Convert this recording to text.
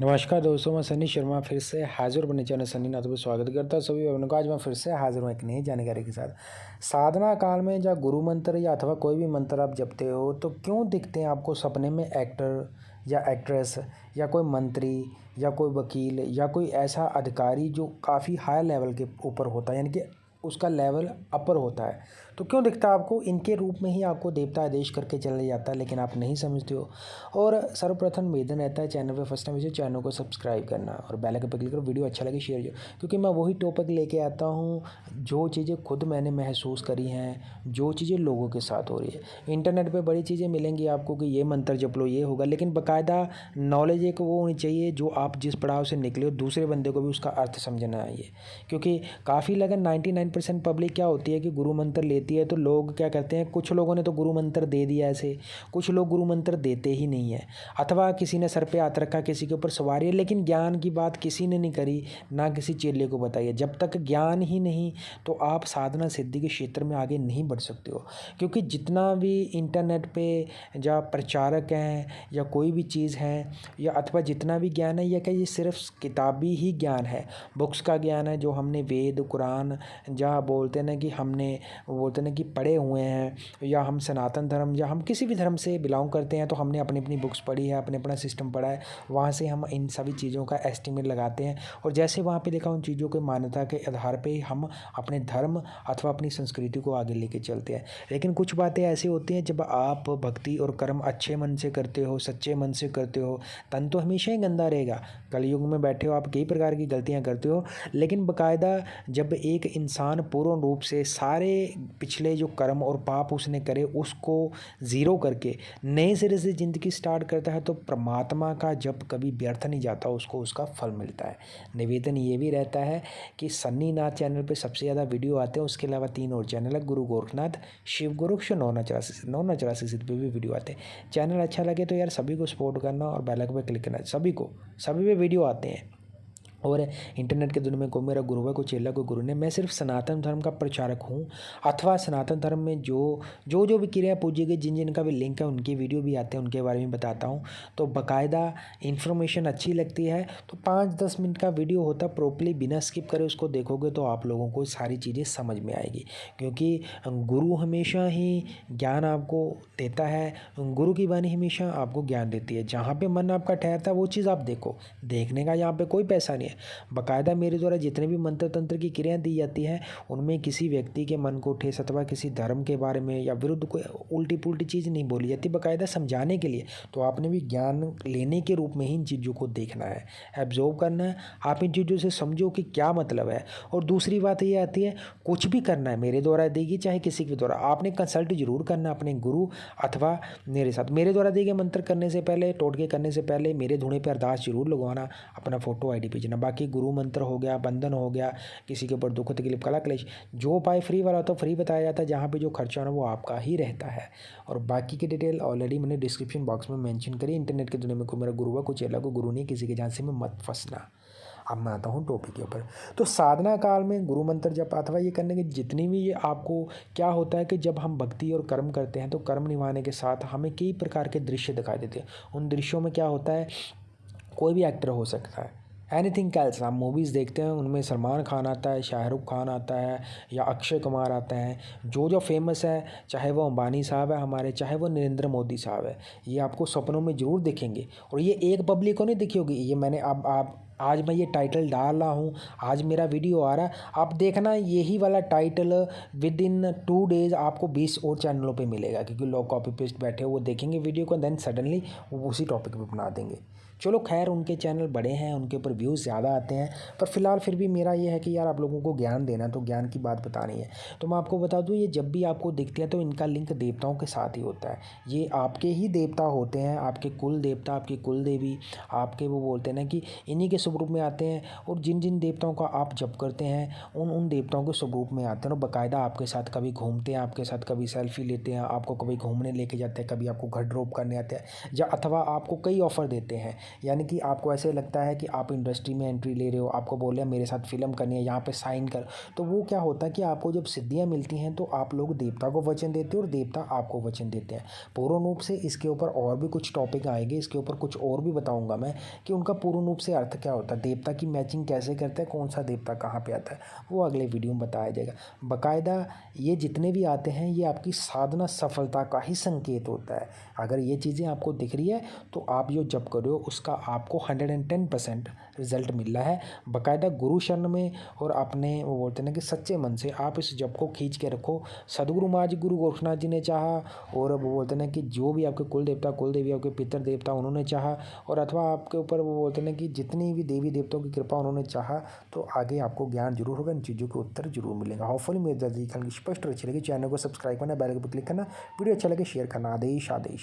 नमस्कार दोस्तों, मैं सनी शर्मा फिर से हाजिर बने चैनल सनी नाथ पर स्वागत करता हूँ सभी भाइयों को। आज मैं फिर से हाजिर हूँ एक नई जानकारी के साथ। साधना काल में या गुरु मंत्र या अथवा कोई भी मंत्र आप जपते हो तो क्यों दिखते हैं आपको सपने में एक्टर या एक्ट्रेस या कोई मंत्री या कोई वकील या कोई ऐसा अधिकारी जो काफ़ी हाई लेवल के ऊपर होता है, यानी कि उसका लेवल अपर होता है, तो क्यों दिखता है आपको? इनके रूप में ही आपको देवता आदेश करके चले जाता है, लेकिन आप नहीं समझते हो। और सर्वप्रथम निवेदन रहता है, चैनल पे फर्स्ट टाइम इसे चैनल को सब्सक्राब करना और बेल आइकन पर क्लिक करो। वीडियो अच्छा लगे शेयर करो, क्योंकि मैं वही टॉपिक लेके आता हूँ जो चीज़ें खुद मैंने महसूस करी हैं, जो चीज़ें लोगों के साथ हो रही है। इंटरनेट पे बड़ी चीज़ें मिलेंगी आपको कि ये मंत्र जप लो ये होगा, लेकिन बाकायदा नॉलेज एक वो होनी चाहिए जो आप जिस पड़ाव से निकले हो दूसरे बंदे को भी उसका अर्थ समझना आइए। क्योंकि काफ़ी लगन 99% पब्लिक क्या होती है कि गुरु मंत्र लेती है, तो लोग क्या करते हैं, कुछ लोगों ने तो गुरु मंत्र दे दिया ऐसे, कुछ लोग गुरु मंत्र देते ही नहीं है, अथवा किसी ने सर पे हाथ रखा, किसी के ऊपर सवारी है, लेकिन ज्ञान की बात किसी ने नहीं करी, ना किसी चेले को बताई है। जब तक ज्ञान ही नहीं तो आप साधना सिद्धि के क्षेत्र में आगे नहीं बढ़ सकते हो। क्योंकि जितना भी इंटरनेट पे या प्रचारक हैं या कोई भी चीज़ है या अथवा जितना भी ज्ञान है, यह क्या ये सिर्फ किताबी ही ज्ञान है, बुक्स का ज्ञान है जो हमने वेद कुरान या बोलते हैं ना कि हमने बोलते हैं ना कि पढ़े हुए हैं, या हम सनातन धर्म या हम किसी भी धर्म से बिलोंग करते हैं तो हमने अपनी अपनी बुक्स पढ़ी है, अपने अपना सिस्टम पढ़ा है, वहाँ से हम इन सभी चीज़ों का एस्टिमेट लगाते हैं और जैसे वहाँ पे देखा उन चीज़ों के मान्यता के आधार पे हम अपने धर्म अथवा अपनी संस्कृति को आगे लेके चलते हैं। लेकिन कुछ बातें ऐसी होती हैं, जब आप भक्ति और कर्म अच्छे मन से करते हो, सच्चे मन से करते हो, तन तो हमेशा ही गंदा रहेगा। कलयुग में बैठे हो, आप कई प्रकार की गलतियाँ करते हो, लेकिन बाकायदा जब एक इंसान पूर्ण रूप से सारे पिछले जो कर्म और पाप उसने करे उसको ज़ीरो करके नए सिरे से ज़िंदगी स्टार्ट करता है, तो परमात्मा का जब कभी व्यर्थ नहीं जाता, उसको उसका फल मिलता है। निवेदन ये भी रहता है कि सन्नी नाथ चैनल पे सबसे ज़्यादा वीडियो आते हैं, उसके अलावा 3 और चैनल है, गुरु गोरखनाथ, शिव गुरु 984 सिद्ध पे भी वीडियो आते हैं। चैनल अच्छा लगे तो यार सभी को सपोर्ट करना और बेल आइकन पर क्लिक करना, सभी पे वीडियो आते हैं। और इंटरनेट के दुनिया में कोई मेरा गुरु है, कोई चेला, कोई गुरु नहीं। मैं सिर्फ सनातन धर्म का प्रचारक हूँ, अथवा सनातन धर्म में जो भी क्रिया पूजी गई, जिन जिनका भी लिंक है उनके वीडियो भी आते हैं, उनके बारे में बताता हूँ। तो बाकायदा इन्फॉर्मेशन अच्छी लगती है तो 5-10 मिनट का वीडियो होता है, प्रॉपरली बिना स्किप करे उसको देखोगे तो आप लोगों को सारी चीज़ें समझ में आएगी। क्योंकि गुरु हमेशा ही ज्ञान आपको देता है, गुरु की वाणी हमेशा आपको ज्ञान देती है। जहाँ पे मन आपका ठहरता है वो चीज़ आप देखो, देखने का यहाँ पे कोई पैसा नहीं है। बाकायदा मेरे द्वारा जितने भी मंत्र तंत्र की क्रियाएं दी जाती हैं, उनमें किसी व्यक्ति के मन को ठेस अथवा किसी धर्म के बारे में या विरुद्ध कोई उल्टी पुल्टी चीज़ नहीं बोली जाती, बाकायदा समझाने के लिए। तो आपने भी ज्ञान लेने के रूप में ही इन चीज़ों को देखना है, एब्जॉर्व करना है। आप इन चीज़ों से समझो कि क्या मतलब है। और दूसरी बात ये आती है, कुछ भी करना है मेरे द्वारा देगी चाहे किसी के द्वारा, आपने कंसल्ट जरूर करना अपने गुरु अथवा मेरे साथ। मेरे द्वारा दिए गए मंत्र करने से पहले, टोटके करने से पहले मेरे धुने पर अरदास जरूर लगवाना, अपना फोटो आईडी भेजना। बाकी गुरु मंत्र हो गया, बंधन हो गया, किसी के ऊपर दुख तकलीफ कला क्लेश, जो उपाय फ्री वाला होता है फ्री बताया जाता है, जहाँ पे जो खर्चा होना वो आपका ही रहता है। और बाकी की डिटेल ऑलरेडी मैंने डिस्क्रिप्शन बॉक्स में मेंशन करी। इंटरनेट की दुनिया में कोई मेरा गुरु है, कोई चेला, कोई गुरु नहीं, किसी के झांसे में मत फंसना। अब मैं आता हूँ टॉपिक के ऊपर। तो साधना काल में गुरु मंत्र जप अथवा ये करने की जितनी भी, ये आपको क्या होता है कि जब हम भक्ति और कर्म करते हैं तो कर्म निभाने के साथ हमें कई प्रकार के दृश्य दिखाई देते हैं। उन दृश्यों में क्या होता है, कोई भी एक्टर हो सकता है, एनीथिंग कैल्स। आप मूवीज़ देखते हैं उनमें सलमान खान आता है, शाहरुख खान आता है या अक्षय कुमार आता है, जो फेमस है, चाहे वो अंबानी साहब है हमारे, चाहे वो नरेंद्र मोदी साहब है, ये आपको सपनों में ज़रूर दिखेंगे। और ये एक पब्लिक को नहीं दिखी होगी, ये मैंने अब आप आज मैं ये टाइटल डाल रहा हूँ, आज मेरा वीडियो आ रहा है, आप देखना यही वाला टाइटल विद इन 2 डेज़ आपको 20 और चैनलों पे मिलेगा, क्योंकि लोग कॉपी पेस्ट बैठे वो देखेंगे वीडियो को, देन सडनली वो उसी टॉपिक पे बना देंगे। चलो खैर, उनके चैनल बड़े हैं, उनके ऊपर व्यूज़ ज़्यादा आते हैं, पर फिलहाल फिर भी मेरा ये है कि यार आप लोगों को ज्ञान देना, तो ज्ञान की बात बतानी है। तो मैं आपको बता दूँ, ये जब भी आपको दिखते हैं तो इनका लिंक देवताओं के साथ ही होता है। ये आपके ही देवता होते हैं, आपके कुल देवता, आपकी कुल देवी, आपके वो बोलते हैं ना कि इन्हीं के स्वरूप में आते हैं। और जिन जिन देवताओं का आप जप करते हैं उन उन देवताओं के स्वरूप में आते हैं और बाकायदा आपके साथ कभी घूमते हैं, आपके साथ कभी सेल्फी लेते हैं, आपको कभी घूमने लेके जाते हैं, कभी आपको घर ड्रॉप करने आते हैं, या अथवा आपको कई ऑफ़र देते हैं यानी कि आपको ऐसे लगता है कि आप इंडस्ट्री में एंट्री ले रहे हो, आपको बोल रहे हैं मेरे साथ फिल्म करनी है, यहाँ पे साइन कर। तो वो क्या होता है कि आपको जब सिद्धियाँ मिलती हैं तो आप लोग देवता को वचन देते हो और देवता आपको वचन देते हैं। पूर्ण रूप से इसके ऊपर और भी कुछ टॉपिक आएंगे, इसके ऊपर कुछ और भी बताऊंगा मैं कि उनका पूर्ण रूप से अर्थ क्या होता है, देवता की मैचिंग कैसे करते हैं, कौन सा देवता कहाँ पे आता है, वो अगले वीडियो में बताया जाएगा। बाकायदा ये जितने भी आते हैं ये आपकी साधना सफलता का ही संकेत होता है। अगर ये चीज़ें आपको दिख रही है तो आप जो जप कर रहे हो उसका आपको 110% रिजल्ट मिल रहा है। बाकायदा गुरु शरण में और अपने वो बोलते हैं ना कि सच्चे मन से आप इस जप को खींच के रखो। सदगुरु महाराज जी, गुरु गोरखनाथ जी ने चाहा, और वो बोलते हैं ना कि जो भी आपके कुल देवता कुल देवी आपके पितर देवता उन्होंने चाहा, और अथवा आपके ऊपर वो बोलते हैं ना कि जितनी भी देवी देवताओं की कृपा उन्होंने चाहा, तो आगे आपको ज्ञान जरूर होगा, इन चीज़ों के उत्तर जरूर मिलेगा। होपफुली मेरे जल्दी स्पष्ट अच्छी लगी, चैनल को सब्सक्राइब करना, बेल आइकन पर क्लिक करना, वीडियो अच्छा लगे शेयर करना। आदेश आदेश।